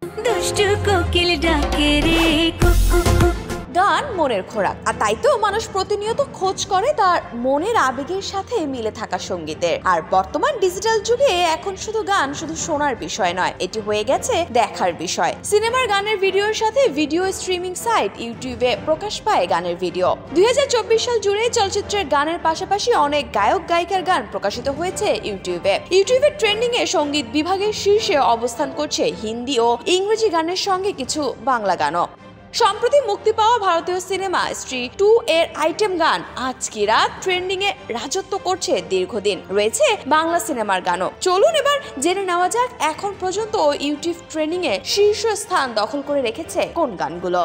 দুষ্টু কোকিল ডাকে রে কুকু। গান মনের খোরাক, আর তাই তো মানুষ প্রতিনিয়ত খোঁজ করে তার মনের আবেগের সাথে মিলে থাকা সঙ্গীতের। আর বর্তমান ডিজিটাল যুগে এখন শুধু গান শুধু শোনার বিষয় নয়, এটি হয়ে গেছে দেখার বিষয়। সিনেমার গানের ভিডিওর সাথে ভিডিও স্ট্রিমিং সাইট ইউটিউবে প্রকাশ পায় গানের ভিডিও। 2024 সাল জুড়ে চলচ্চিত্রের গানের পাশাপাশি অনেক গায়ক গায়িকার গান প্রকাশিত হয়েছে ইউটিউবে। ইউটিউবের ট্রেন্ডিং এ সঙ্গীত বিভাগের শীর্ষে অবস্থান করছে হিন্দি ও ইংরেজি গানের সঙ্গে কিছু বাংলা গানও। সম্প্রতি মুক্তি পাওয়া ভারতীয় সিনেমা স্ত্রী 2 এর আইটেম গান আজ কি রাত ট্রেন্ডিং এ রাজত্ব করছে দীর্ঘদিন। রয়েছে বাংলা সিনেমার গানও। চলুন এবার জেনে নেওয়া যাক এখন পর্যন্ত ইউটিউব ট্রেন্ডিং এ শীর্ষ স্থান দখল করে রেখেছে কোন গানগুলো।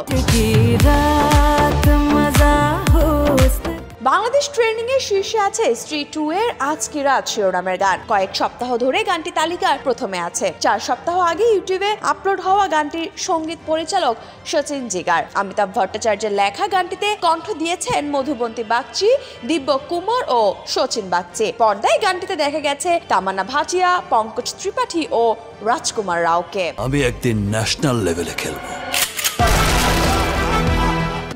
বাংলাদেশ ট্রেন্ডিং এর শীর্ষে আছে স্ত্রী 2 এর আজ কি রাত শিরোনামের গান। কয়েক সপ্তাহ ধরে গানটি তালিকার প্রথমে আছে। 4 সপ্তাহ আগে ইউটিউবে আপলোড হওয়া গানটির সঙ্গীত পরিচালক সচিন জিগার। অমিতাভ ভট্টাচার্যের লেখা গানটিতে কণ্ঠ দিয়েছেন মধুবন্তী বাগচি, দিব্য কুমার ও সচিন বাগচি। পর্দায় গানটিতে দেখা গেছে তামান্না ভাটিয়া, পঙ্কজ ত্রিপাঠী ও রাজকুমার রাওকে। আমি একদিন ন্যাশনাল লেভেলে খেলবো।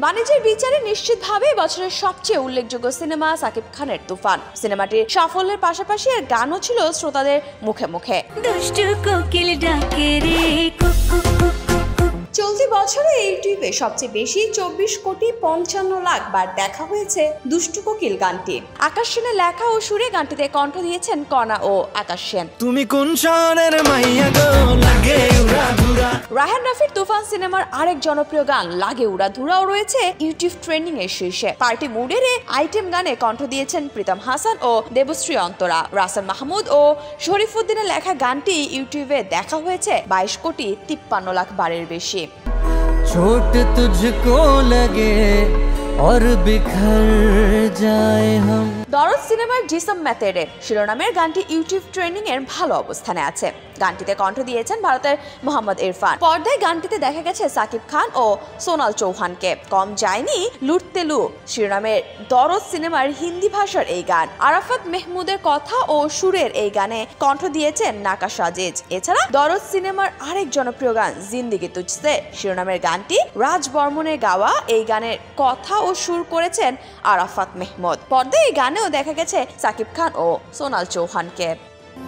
বাণিজ্যের বিচারে নিশ্চিতভাবে বছরের সবচেয়ে উল্লেখযোগ্য সিনেমা সাকিব খানের তুফান। সিনেমাটির সাফল্যের পাশাপাশি এর গানও ছিল শ্রোতাদের মুখে মুখে। দুষ্টু কোকিল ডাকে রে কুকু। চলতি বছরে ইউটিউবে সবচেয়ে বেশি 24,55,00,000 বার দেখা হয়েছে দুষ্টু কোকিল গানটি। আকাশ সেনের লেখা ও সুরে গানটিতে কণ্ঠ দিয়েছেন কণা ও আকাশ সেন। তুমি কোন শহরের মাইয়া গো লাগে উড়াধুরা। রায়হান রাফির তুফান সিনেমার আরেক জনপ্রিয় গান লাগে উড়াধুরাও রয়েছে ইউটিউব ট্রেন্ডিং এর শীর্ষে। পার্টি মুডের আইটেম গানে কণ্ঠ দিয়েছেন প্রীতম হাসান ও দেবশ্রী অন্তরা। রাসেল মাহমুদ ও শরীফুদ্দিনের লেখা গানটি ইউটিউবে দেখা হয়েছে 22,53,00,000 বারের বেশি। चोट तुझको लगे और बिखर जाए हम। দরদ সিনেমার জিসম মেতেরে শিরোনামের গানটি ইউটিউব ট্রেন্ডিং এর ভালো অবস্থানে আছে। গানটিতে কণ্ঠ দিয়েছেন ভারতের মোহাম্মদ ইরফান। পর্দায় গানটিতে দেখা গেছে সাকিব খান ও সোনাল চৌহানকে। কম যায়নি লুটতে লু শিরোনামের দরদ সিনেমার হিন্দি ভাষার এই গান। আরাফাত মেহমুদের কথা ও সুরের এই গানে কণ্ঠ দিয়েছেন নাকাশ আজিজ। এছাড়া দরদ সিনেমার আরেক জনপ্রিয় গান জিন্দেগি তুঝসে শিরোনামের গানটি রাজ বর্মনের গাওয়া। এই গানের কথা ও সুর করেছেন আরাফাত মেহমুদ। পর্দায় এই গানেও দেখা গেছে সাকিব খান ও সোনাল চৌহানকে।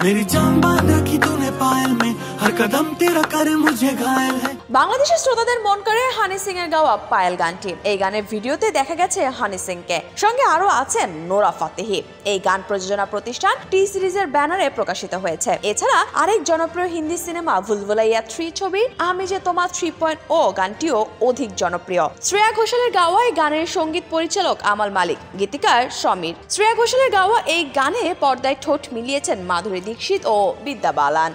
मेरी जान बांध रखी तूने पायल में, हर कदम तेरा करे मुझे घायल है। বাংলাদেশের শ্রোতাদের মন করে হানি সিং এর গাওয়া পায়েল গানটি। এই গানের ভিডিওতে দেখা গেছে হানি সিংকে, সঙ্গে আরো আছেন নোরা ফাতেহি। এই গান প্রযোজনা প্রতিষ্ঠান টি সিরিজের ব্যানারে প্রকাশিত হয়েছে। এছাড়া আরেক জনপ্রিয় হিন্দি সিনেমা ভুলভুলাইয়া 3 ছবির আমি যে তোমার 3.0 গানটিও অধিক জনপ্রিয়। শ্রেয়া ঘোষালের গাওয়া এই গানের সঙ্গীত পরিচালক আমাল মালিক, গীতিকার সমীর। শ্রেয়া ঘোষালের গাওয়া এই গানে পর্দায় ঠোঁট মিলিয়েছেন মাধুরী দীক্ষিত ও বিদ্যা বালান।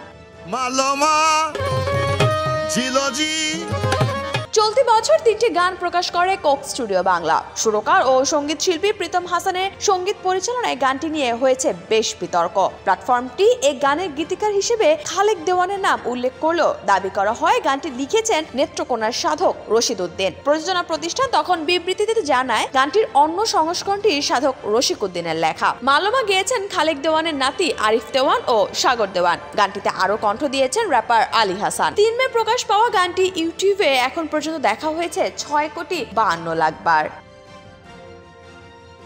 মালমা জিলজি। চলতি বছর 3টি গান প্রকাশ করে কোক স্টুডিও বাংলা। সুরকার ও সঙ্গীত শিল্পী প্রীতম হাসানের সঙ্গীত পরিচালনায় গানটি নিয়ে হয়েছে বেশ বিতর্ক। প্ল্যাটফর্মটি এই গানের গীতিকার হিসেবে খালেক দেওয়ানের নাম উল্লেখ করলেও দাবি করা হয় গানটি লিখেছেন নেত্রকোনার সাধক রশিদ উদ্দিন। প্রযোজনা প্রতিষ্ঠান তখন বিবৃতিতে জানায় গানটির অন্য সংস্করণটি সাধক রশিক উদ্দিনের লেখা। মালমা গেয়েছেন খালেক দেওয়ানের নাতি আরিফ দেওয়ান ও সাগর দেওয়ান। গানটিতে আরো কণ্ঠ দিয়েছেন র্যাপার আলী হাসান। 3 মে প্রকাশ পাওয়া গানটি ইউটিউবে এখন পর্যন্ত দেখা হয়েছে 6,52,00,000 বার।